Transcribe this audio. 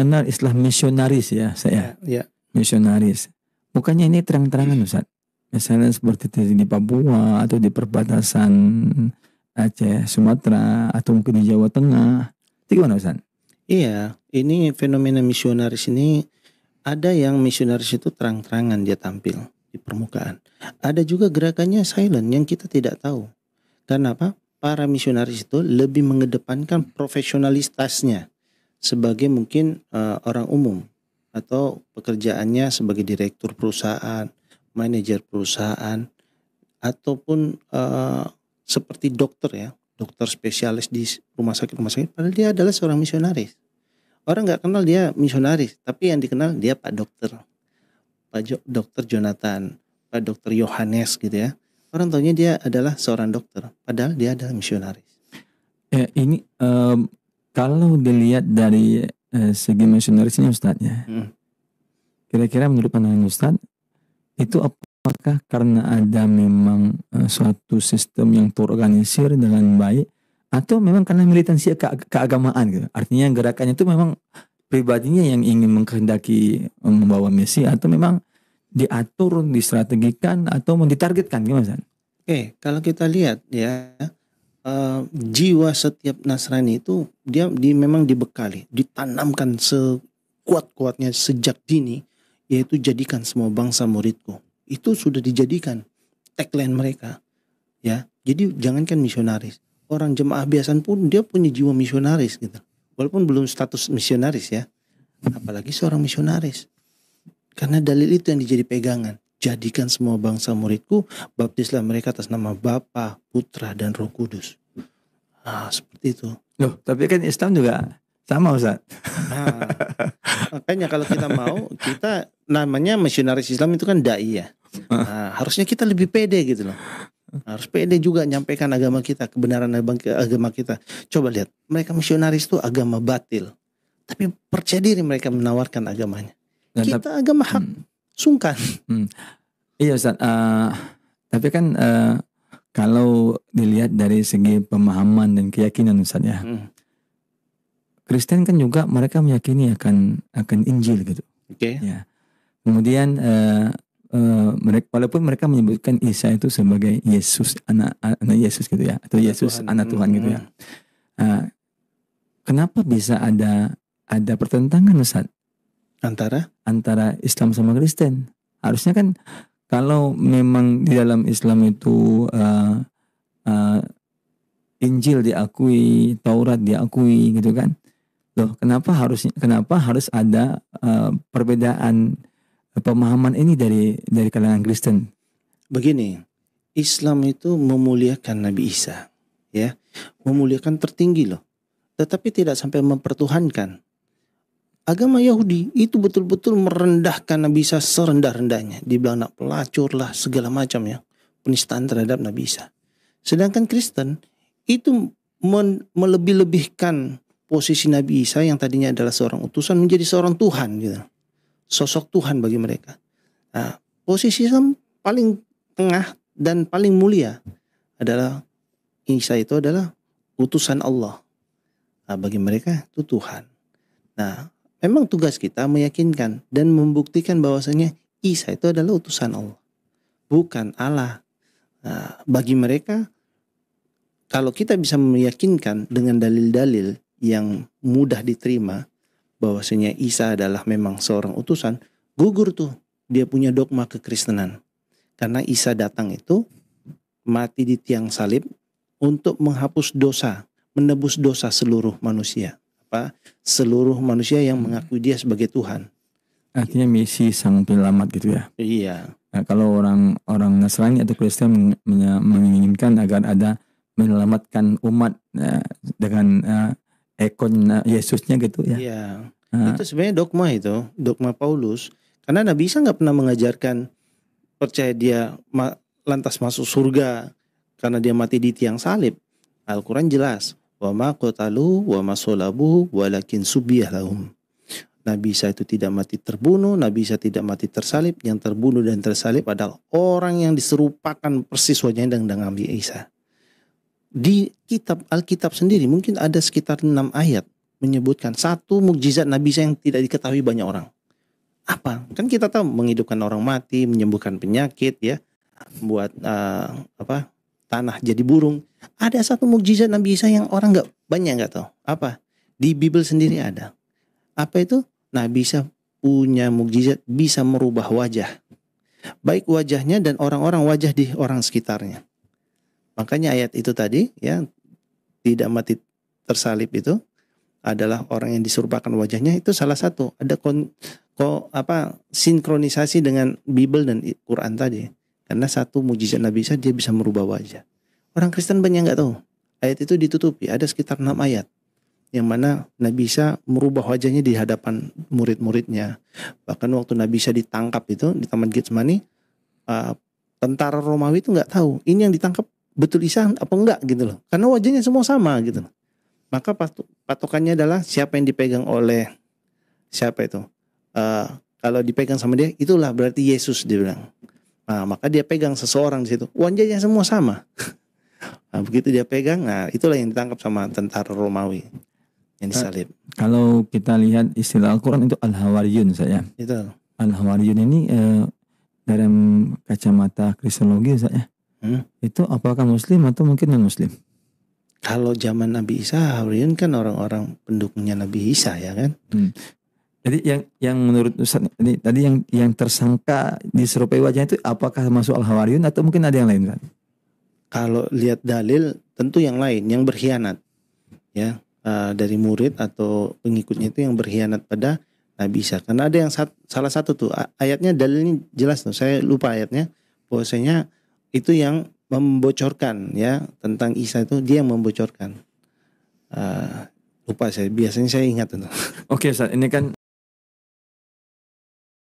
mengenal istilah misionaris ya saya. Ya. Misionaris. Bukannya ini terang-terangan Ustaz. Misalnya seperti di Papua atau di perbatasan Aceh, Sumatera atau mungkin di Jawa Tengah. Itu gimana Ustaz? Iya, ini fenomena misionaris ini ada yang misionaris itu terang-terangan dia tampil di permukaan. Ada juga gerakannya silent yang kita tidak tahu. Karena apa? Para misionaris itu lebih mengedepankan profesionalitasnya sebagai mungkin orang umum atau pekerjaannya sebagai direktur perusahaan, manajer perusahaan, ataupun seperti dokter ya, dokter spesialis di rumah sakit, padahal dia adalah seorang misionaris. Orang nggak kenal dia misionaris, tapi yang dikenal dia Pak Dokter, Dokter Jonathan, Pak Dokter Yohanes gitu ya. Orang taunya dia adalah seorang dokter, padahal dia adalah misionaris. Ini kalau dilihat dari segi misionarisnya Ustaz ya, kira-kira menurut pandangan Ustaz, itu apakah karena ada memang suatu sistem yang terorganisir dengan baik, atau memang karena militansi keagamaan gitu? Artinya gerakannya itu memang pribadinya yang ingin mengkehendaki membawa misi, atau memang diatur, distrategikan, atau ditargetkan gimana? Oke, kalau kita lihat ya, jiwa setiap Nasrani itu dia memang dibekali, ditanamkan sekuat-kuatnya sejak dini, yaitu jadikan semua bangsa muridku. Itu sudah dijadikan tagline mereka ya. Jadi jangankan misionaris, orang jemaah biasa pun dia punya jiwa misionaris gitu. Walaupun belum status misionaris ya, apalagi seorang misionaris. Karena dalil itu yang dijadi pegangan. Jadikan semua bangsa muridku, baptislah mereka atas nama Bapa, Putra, dan Roh Kudus. Seperti itu. Loh, tapi kan Islam juga sama Ustaz. Makanya kalau kita mau, kita namanya misionaris Islam itu kan dai ya. Harusnya kita lebih pede gitu loh. Harus pede juga nyampaikan agama kita, kebenaran agama kita. Coba lihat, mereka misionaris itu agama batil, tapi percaya diri mereka menawarkan agamanya. Dan kita agama hak, sungkan. Iya Ustaz, tapi kan kalau dilihat dari segi pemahaman dan keyakinan Ustaz ya, Kristen kan juga mereka meyakini akan Injil gitu. Oke. Ya. Kemudian walaupun mereka menyebutkan Isa itu sebagai Yesus, anak Yesus gitu ya, atau Yesus anak Tuhan gitu ya. Kenapa bisa ada pertentangan Ustaz antara Islam sama Kristen? Harusnya kan kalau memang di dalam Islam itu Injil diakui, Taurat diakui gitu kan. Loh, kenapa harus ada perbedaan pemahaman ini dari kalangan Kristen? Begini, Islam itu memuliakan Nabi Isa, ya, memuliakan tertinggi loh, tetapi tidak sampai mempertuhankan. Agama Yahudi itu betul-betul merendahkan Nabi Isa serendah-rendahnya, dibilang nak pelacur lah segala macam ya, penistaan terhadap Nabi Isa. Sedangkan Kristen itu melebih-lebihkan posisi Nabi Isa yang tadinya adalah seorang utusan menjadi seorang Tuhan gitu. Sosok Tuhan bagi mereka. Posisi Islam paling tengah dan paling mulia adalah Isa itu adalah utusan Allah. Bagi mereka itu Tuhan. Memang tugas kita meyakinkan dan membuktikan bahwasanya Isa itu adalah utusan Allah, bukan Allah. Bagi mereka, kalau kita bisa meyakinkan dengan dalil-dalil yang mudah diterima bahwasanya Isa adalah memang seorang utusan, gugur tuh dia punya dogma kekristenan. Karena Isa datang itu mati di tiang salib untuk menghapus dosa, menebus dosa seluruh manusia. Seluruh manusia yang mengakui dia sebagai Tuhan. Artinya misi sang penyelamat gitu ya. Iya. Kalau orang Nasrani atau Kristen menginginkan agar ada menyelamatkan umat dengan ikon Yesusnya gitu ya. Iya. Itu sebenarnya dogma Paulus. Karena Nabi Isa nggak pernah mengajarkan percaya dia lantas masuk surga karena dia mati di tiang salib. Al-Quran jelas. Wa ma qatalu wa ma salabu walakin subiyah lahum. Nabi Isa itu tidak mati terbunuh, Nabi Isa tidak mati tersalib. Yang terbunuh dan tersalib adalah orang yang diserupakan persis wajahnya dengan Nabi Isa. Di kitab Alkitab sendiri mungkin ada sekitar 6 ayat menyebutkan satu mukjizat Nabi Isa yang tidak diketahui banyak orang. Apa? Kan kita tahu menghidupkan orang mati, menyembuhkan penyakit, ya, buat tanah jadi burung. Ada satu mukjizat Nabi Isa yang orang banyak nggak tahu. Apa? Di Bible sendiri ada. Apa itu? Nabi Isa punya mukjizat bisa merubah wajah, baik wajahnya dan orang-orang wajah di orang sekitarnya. Makanya ayat itu tadi, ya, tidak mati tersalib itu adalah orang yang diserupakan wajahnya, itu salah satu. Ada sinkronisasi dengan Bible dan Quran tadi. Karena satu mukjizat Nabi Isa dia bisa merubah wajah. Orang Kristen banyak nggak tahu. Ayat itu ditutupi. Ada sekitar 6 ayat yang mana Nabi Isa merubah wajahnya di hadapan murid-muridnya. Bahkan waktu Nabi Isa ditangkap itu di Taman Getsemani, tentara Romawi itu nggak tahu ini yang ditangkap betul Isa apa enggak gitu loh. Karena wajahnya semua sama gitu loh. Maka patokannya adalah siapa yang dipegang oleh siapa itu. Kalau dipegang sama dia, itulah berarti Yesus, dia bilang. Nah, maka dia pegang seseorang di situ, wajahnya semua sama. Nah, begitu dia pegang, nah itulah yang ditangkap sama tentara Romawi yang disalib. Kalau kita lihat istilah Al-Quran itu Al-Hawariyun saya. Itu. Al-Hawariyun ini dalam kacamata kristologi saya. Itu apakah Muslim atau mungkin non Muslim? Kalau zaman Nabi Isa, Hawariyun kan orang-orang pendukungnya Nabi Isa, ya kan? Jadi yang menurut Ustaz ini tadi yang tersangka diserupai wajahnya itu apakah masuk Al-Hawariyun atau mungkin ada yang lain kan? Kalau lihat dalil tentu yang lain, yang berkhianat, ya, dari murid atau pengikutnya itu yang berkhianat pada Nabi Isa. Karena ada yang salah satu tuh ayatnya, dalilnya jelas tuh, saya lupa ayatnya, bahwasanya itu yang membocorkan, ya, tentang Isa itu dia yang membocorkan. Lupa saya, biasanya saya ingat itu. Oke Ustaz, ini kan